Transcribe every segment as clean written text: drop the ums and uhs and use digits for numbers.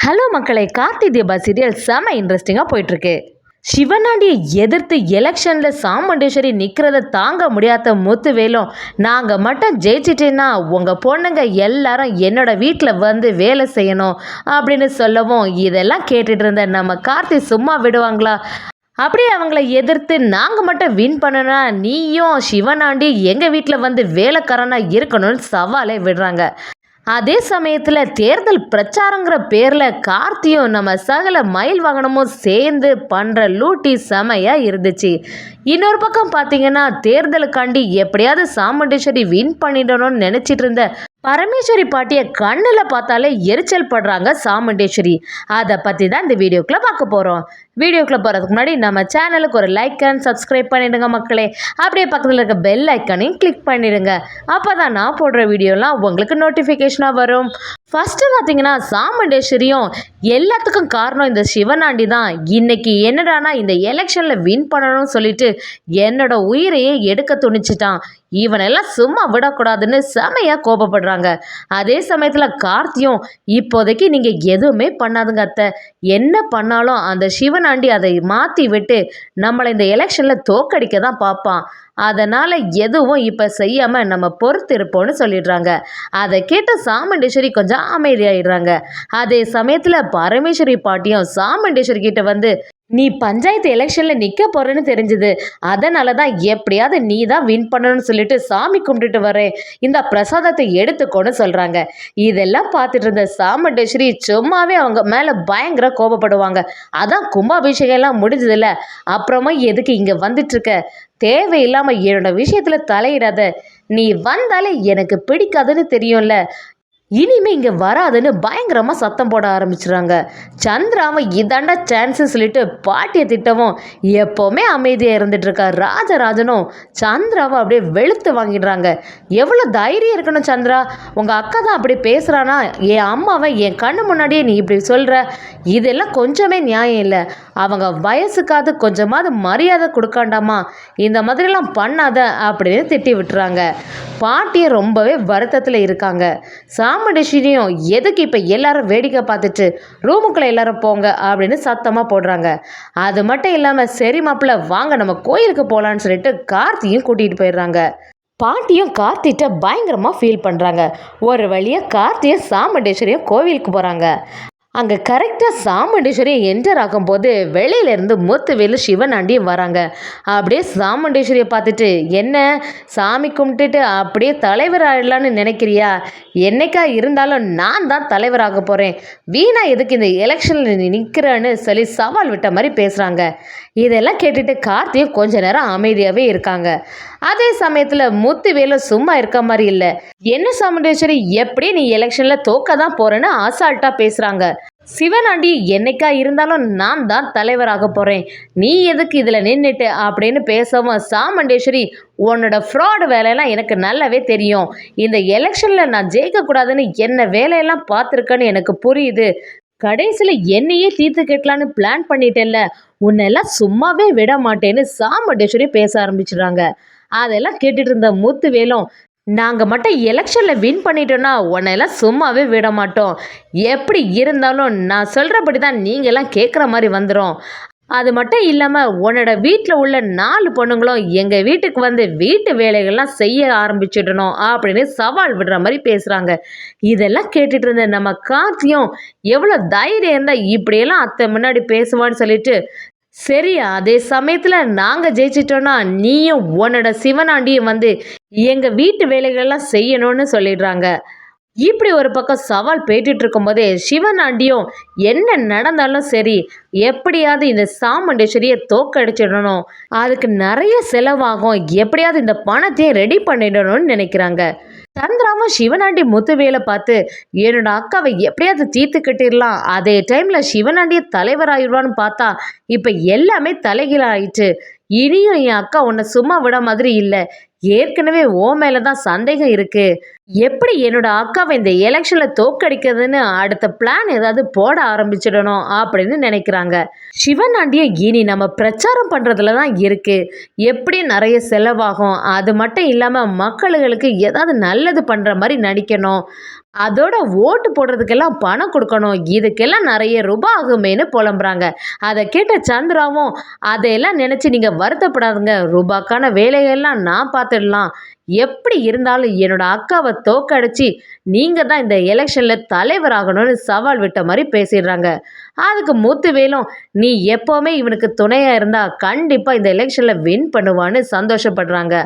Hello மக்களை, Karthi Deepa serial செம இன்ட்ரெஸ்டிங்காக போயிட்டுருக்கு. சிவனாண்டியை எதிர்த்து எலெக்ஷனில் சாமுண்டேஸ்வரி நிற்கிறத தாங்க முடியாத முத்துவேலும், நாங்கள் மட்டும் ஜெயிச்சிட்டேன்னா உங்கள் பொண்ணுங்க எல்லாரும் என்னோட வீட்டில் வந்து வேலை செய்யணும் அப்படின்னு சொல்லவும், இதெல்லாம் கேட்டுட்டு இருந்த நம்ம கார்த்தி சும்மா விடுவாங்களா? அப்படியே அவங்கள எதிர்த்து நாங்கள் மட்டும் வின் பண்ணனா நீயும் சிவனாண்டி எங்கள் வீட்டில் வந்து வேலைக்காரனாக இருக்கணும்னு சவாலே விடுறாங்க. அதே சமயத்தில் தேர்தல் பிரச்சாரங்கிற பேரில் கார்த்தியும் நம்ம சகல மயில் வாகனமும் சேர்ந்து பண்ணுற லூட்டி செமையாக இருந்துச்சு. இன்னொரு பக்கம் பார்த்தீங்கன்னா, தேர்தலுக்காண்டி எப்படியாவது சாமுண்டேஸ்வரி வின் பண்ணிடணும்னு நினச்சிட்டு இருந்த பரமேஸ்வரி பாட்டியை கண்ணில் பார்த்தாலே எரிச்சல் படுறாங்க சாமுண்டேஸ்வரி. அதை பற்றி தான் இந்த வீடியோக்குள்ளே பார்க்க போகிறோம். வீடியோக்குள்ளே போகிறதுக்கு முன்னாடி நம்ம சேனலுக்கு ஒரு லைக் அண்ட் சப்ஸ்கிரைப் பண்ணிடுங்க மக்களே. அப்படியே பக்கத்தில் இருக்க பெல் ஐக்கானையும் கிளிக் பண்ணிடுங்க. அப்போ தான் நான் போடுற வீடியோலாம் உங்களுக்கு நோட்டிஃபிகேஷனாக வரும். ஃபஸ்ட்டு பார்த்தீங்கன்னா, சாமுண்டேஸ்வரியும் எல்லாத்துக்கும் காரணம் இந்த சிவனாண்டி தான். இன்னைக்கு என்னடானா இந்த எலெக்ஷனில் வின் பண்ணணும்னு சொல்லிட்டு என்னோட உயிரையே எடுக்க துணிச்சிட்டான். இவனெல்லாம் சும்மா விடக்கூடாதுன்னு செமையாக கோபப்படுறாங்க. அதே சமயத்தில் கார்த்தியும், இப்போதைக்கு நீங்கள் எதுவுமே பண்ணாதுங்க அத்தை, என்ன பண்ணாலும் அந்த சிவனாண்டி அதை மாற்றி விட்டு நம்மளை இந்த எலெக்ஷனில் தோக்கடிக்க தான் பார்ப்பான். அதனால் எதுவும் இப்போ செய்யாமல் நம்ம பொறுத்து இருப்போம்னு சொல்லிடுறாங்க. அதை கேட்டு சாமுண்டேஸ்வரி கொஞ்சம் அமைதியாகிடுறாங்க. அதே சமயத்தில் பரமேஸ்வரி பாட்டியும் சாமுண்டேஸ்வரி கிட்ட வந்து, நீ பஞ்சாயத்து எலெக்ஷனில் நிற்க போகிறேன்னு தெரிஞ்சுது, அதனால தான் எப்படியாவது நீ தான் வின் பண்ணணும்னு சொல்லிட்டு சாமி கும்பிட்டுட்டு வரேன், இந்த பிரசாதத்தை எடுத்துக்கோன்னு சொல்கிறாங்க. இதெல்லாம் பார்த்துட்டு இருந்த சாமுண்டேஸ்வரி சும்மாவே அவங்க மேலே பயங்கர கோபப்படுவாங்க. அதான் கும்பாபிஷேகம் எல்லாம் முடிஞ்சதில்ல, அப்புறமா எதுக்கு இங்கே வந்துட்டுருக்க, தேவையில்லாமல் என்னோட விஷயத்தில் தலையிடாத, நீ வந்தாலே எனக்கு பிடிக்காதுன்னு தெரியும்ல, இனிமே இங்கே வராதுன்னு பயங்கரமாக சத்தம் போட ஆரம்பிச்சிடுறாங்க. சந்திராவை இதாண்டா சான்ஸு சொல்லிட்டு பாட்டியை திட்டவும், எப்போவுமே அமைதியாக இருந்துகிட்ருக்கா ராஜராஜனும் சந்திராவை அப்படியே வெளுத்து வாங்கிடுறாங்க. எவ்வளோ தைரியம் இருக்கணும் சந்திரா, உங்கள் அக்கா தான் அப்படி பேசுகிறானா, என் அம்மாவை என் கண்ணு முன்னாடியே நீ இப்படி சொல்கிற, இதெல்லாம் கொஞ்சமே நியாயம் இல்லை. அவங்க வயசுக்காவது கொஞ்சமாவது மரியாதை கொடுக்காண்டாமா, இந்த மாதிரிலாம் பண்ணாத அப்படின்னு திட்டி விட்டுறாங்க. பாட்டியை ரொம்பவே வருத்தத்தில் இருக்காங்க. சாமுண்டேஸ்வரியும், எதுக்கு இப்போ எல்லாரும் வேடிக்கை பார்த்துட்டு ரூமுக்குள்ளே எல்லாரும் போங்க அப்படின்னு சத்தமாக போடுறாங்க. அது மட்டும் இல்லாமல், சரி மாப்பிள்ள வாங்க நம்ம கோயிலுக்கு போகலான்னு சொல்லிட்டு கார்த்தியும் கூட்டிகிட்டு போயிடுறாங்க. பாட்டியும் கார்த்திகிட்ட பயங்கரமாக ஃபீல் பண்ணுறாங்க. ஒரு வழியாக கார்த்தியும் சாமுண்டேஸ்வரியும் கோவிலுக்கு போகிறாங்க. அங்கே கரெக்டாக சாமுண்டேஸ்வரி என்டர் ஆகும்போது வெளியிலேருந்து முத்துவேலு சிவனாண்டியும் வராங்க. அப்படியே சாமுண்டேஸ்வரியை பார்த்துட்டு, என்ன சாமி கும்பிட்டுட்டு அப்படியே தலைவர் ஆகிடலான்னு நினைக்கிறியா, என்னைக்கா இருந்தாலும் நான் தான் தலைவராக போகிறேன், வீணா எதுக்கு இந்த எலெக்ஷனில் நீ நிற்கிறேன்னு சொல்லி சவால் விட்ட மாதிரி பேசுகிறாங்க. இதெல்லாம் கேட்டுட்டு கார்த்தியும் கொஞ்ச நேரம் அமைதியாகவே இருக்காங்க. அதே சமயத்தில் முத்துவேலு சும்மா இருக்க மாதிரி இல்லை. என்ன சாமுண்டேஸ்வரி, எப்படி நீ எலெக்ஷனில் தோக்க தான் போகிறேன்னு அசால்ட்டாக பேசுகிறாங்க. சிவனாண்டி என்னைக்கா இருந்தாலும் நான் தான் தலைவராக போகிறேன், நீ எதுக்கு இதில் நின்றுட்டு அப்படின்னு பேசவும், சாமுண்டேஸ்வரி உன்னோட ஃப்ராடு வேலையெல்லாம் எனக்கு நல்லாவே தெரியும், இந்த எலெக்ஷனில் நான் ஜெயிக்கக்கூடாதுன்னு என்ன வேலையெல்லாம் பார்த்துருக்கேன்னு எனக்கு புரியுது, கடைசியில் என்னையே தீர்த்து கட்டலான்னு பிளான் பண்ணிட்டேன்ல, உன்னெல்லாம் சும்மாவே விட மாட்டேன்னு சாமுண்டேஸ்வரி பேச ஆரம்பிச்சிடுறாங்க. அதெல்லாம் கேட்டுட்டு இருந்த முத்துவேலும், நாங்கள் மட்டும் எலெக்ஷனில் வின் பண்ணிட்டோன்னா உன்னையெல்லாம் சும்மாவே விட மாட்டோம், எப்படி இருந்தாலும் நான் சொல்கிறபடி தான் நீங்கள்லாம் கேட்குற மாதிரி வந்துடும், அது மட்டும் இல்லாமல் உன்னோட வீட்டில் உள்ள 4 பொண்ணுங்களும் எங்கள் வீட்டுக்கு வந்து வீட்டு வேலைகள்லாம் செய்ய ஆரம்பிச்சிடணும் அப்படின்னு சவால் விடுற மாதிரி பேசுகிறாங்க. இதெல்லாம் கேட்டுட்டு இருந்த நம்ம கார்த்தியும், எவ்வளோ தைரியம் இருந்தால் இப்படியெல்லாம் அத்தை முன்னாடி பேசுவான்னு சொல்லிட்டு, சரி அதே சமயத்தில் நாங்கள் ஜெயிச்சிட்டோன்னா நீயும் உன்னோட சிவனாண்டியும் வந்து எங்கள் வீட்டு வேலைகள்லாம் செய்யணும்னு சொல்லிடுறாங்க. இப்படி ஒரு பக்கம் சவால் பேட்டுட்டு இருக்கும்போதே சிவனாண்டியும், என்ன நடந்தாலும் சரி எப்படியாவது இந்த சாமுண்டேஸ்வரியை தோக்கடிச்சிடணும், அதுக்கு நிறைய செலவாகும், எப்படியாவது இந்த பணத்தையும் ரெடி பண்ணிடணும்னு நினைக்கிறாங்க. சந்திராவும் சிவனாண்டி முத்துவேலை பார்த்து, என்னோட அக்காவை எப்படியாவது தீர்த்து கட்டிடலாம், அதே டைமில் சிவனாண்டியை தலைவராகிடுவான்னு பார்த்தா இப்போ எல்லாமே தலைகீழாயிடுச்சு, இனியும் என் அக்கா உன்னை சும்மா விட மாதிரி இல்லை, ஏற்கனவே ஓ மேலே தான் சந்தேகம் இருக்குது, எப்படி என்னோட அக்காவை இந்த எலெக்ஷன்ல தோக்கடிக்கிறதுன்னு அடுத்த பிளான் ஏதாவது போட ஆரம்பிச்சிடணும் அப்படின்னு நினைக்கிறாங்க. சிவனாண்டிய இனி நம்ம பிரச்சாரம் பண்றதுல தான் இருக்கு. எப்படி நிறைய செலவாகும், அது மட்டும் இல்லாம மக்களுகளுக்கு ஏதாவது நல்லது பண்ற மாதிரி நடிக்கணும். அதோட ஓட்டு போடுறதுக்கெல்லாம் பணம் கொடுக்கணும். இதுக்கெல்லாம் நிறைய ரூபாய் ஆகுமேன்னு புலம்புறாங்க. அதை கேட்ட சந்திராவும், அதையெல்லாம் நினைச்சு நீங்க வருத்தப்படாதுங்க. ரூபாக்கான வேலைகள்லாம் நான் பார்த்துடலாம். எப்படி இருந்தாலும் என்னோட அக்காவை தோக்கடிச்சு நீங்க தான் இந்த எலெக்ஷன்ல தலைவராகணும்னு சவால் விட்ட மாதிரி பேசிடுறாங்க. அதுக்கு முத்துவேலும், நீ எப்பவுமே இவனுக்கு துணையா இருந்தா கண்டிப்பா இந்த எலெக்ஷன்ல வின் பண்ணுவான்னு சந்தோஷப்படுறாங்க.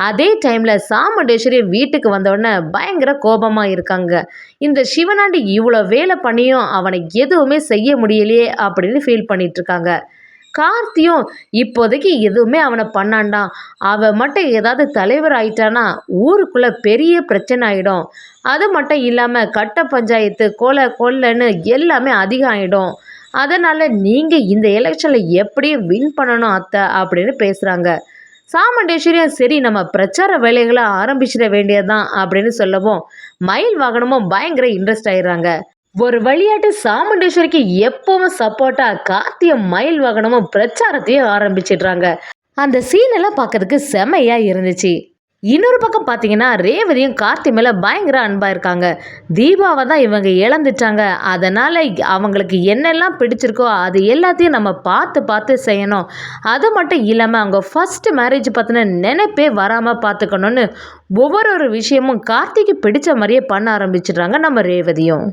அதே டைம்ல சாமுண்டேஸ்வரி வீட்டுக்கு வந்தோடனே பயங்கர கோபமா இருக்காங்க. இந்த சிவனாண்டி இவ்வளோ வேலை பண்ணியும் அவனை எதுவுமே செய்ய முடியலையே அப்படின்னு ஃபீல் பண்ணிட்டு இருக்காங்க. கார்த்தியும் இப்போதைக்கு எதுவுமே அவனை பண்ணான்டான். அவன் மட்டும் ஏதாவது தலைவர் ஆயிட்டானா ஊருக்குள்ள பெரிய பிரச்சனை ஆயிடும். அது மட்டும் இல்லாம கட்ட பஞ்சாயத்து கொலை கொள்ளைன்னு எல்லாமே அதிகம் ஆயிடும். அதனால நீங்க இந்த எலெக்ஷன்ல எப்படியும் வின் பண்ணணும் அத்தை அப்படின்னு பேசுறாங்க. சாமுண்டேஸ்வரியும் சரி நம்ம பிரச்சார வேலைகளை ஆரம்பிச்சிட வேண்டியதுதான் அப்படின்னு சொல்லவும் மயில் வாகனமும் பயங்கர இன்ட்ரெஸ்ட் ஆயிடுறாங்க. ஒரு வழியாட்டு சாமுண்டேஸ்வரிக்கு எப்பவும் சப்போர்ட்டா கார்த்தியும் மயில் வாகனமும் பிரச்சாரத்தையும் ஆரம்பிச்சிடுறாங்க. அந்த சீன் எல்லாம் பார்க்கறதுக்கு செமையா இருந்துச்சு. இன்னொரு பக்கம் பார்த்தீங்கன்னா ரேவதியும் கார்த்தி மேலே பயங்கர அன்பாக இருக்காங்க. தீபாவை தான் இவங்க இழந்துட்டாங்க. அதனால் அவங்களுக்கு என்னெல்லாம் பிடிச்சிருக்கோ அது எல்லாத்தையும் நம்ம பார்த்து பார்த்து செய்யணும். அது மட்டும் இல்லாமல் அவங்க ஃபஸ்ட்டு மேரேஜ் பற்றின நினைப்பே வராமல் பார்த்துக்கணுன்னு ஒவ்வொரு விஷயமும் கார்த்திக்கு பிடிச்ச மாதிரியே பண்ண ஆரம்பிச்சிடுறாங்க நம்ம ரேவதியும்.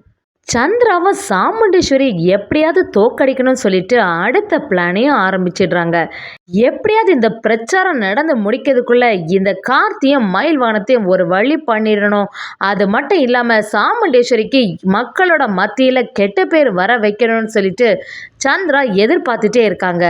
சந்திராவும் சாமுண்டேஸ்வரி எப்படியாவது தோக்கடிக்கணும்னு சொல்லிட்டு அடுத்த பிளானையும் ஆரம்பிச்சிடுறாங்க. எப்படியாவது இந்த பிரச்சாரம் நடந்து முடிக்கிறதுக்குள்ள இந்த கார்த்தியும் மயில் வாகனத்தையும் ஒரு வழி பண்ணிடணும். அது மட்டும் இல்லாமல் சாமுண்டேஸ்வரிக்கு மக்களோட மத்தியில் கெட்ட பேர் வர வைக்கணும்னு சொல்லிட்டு சந்திரா எதிர்பார்த்துட்டே இருக்காங்க.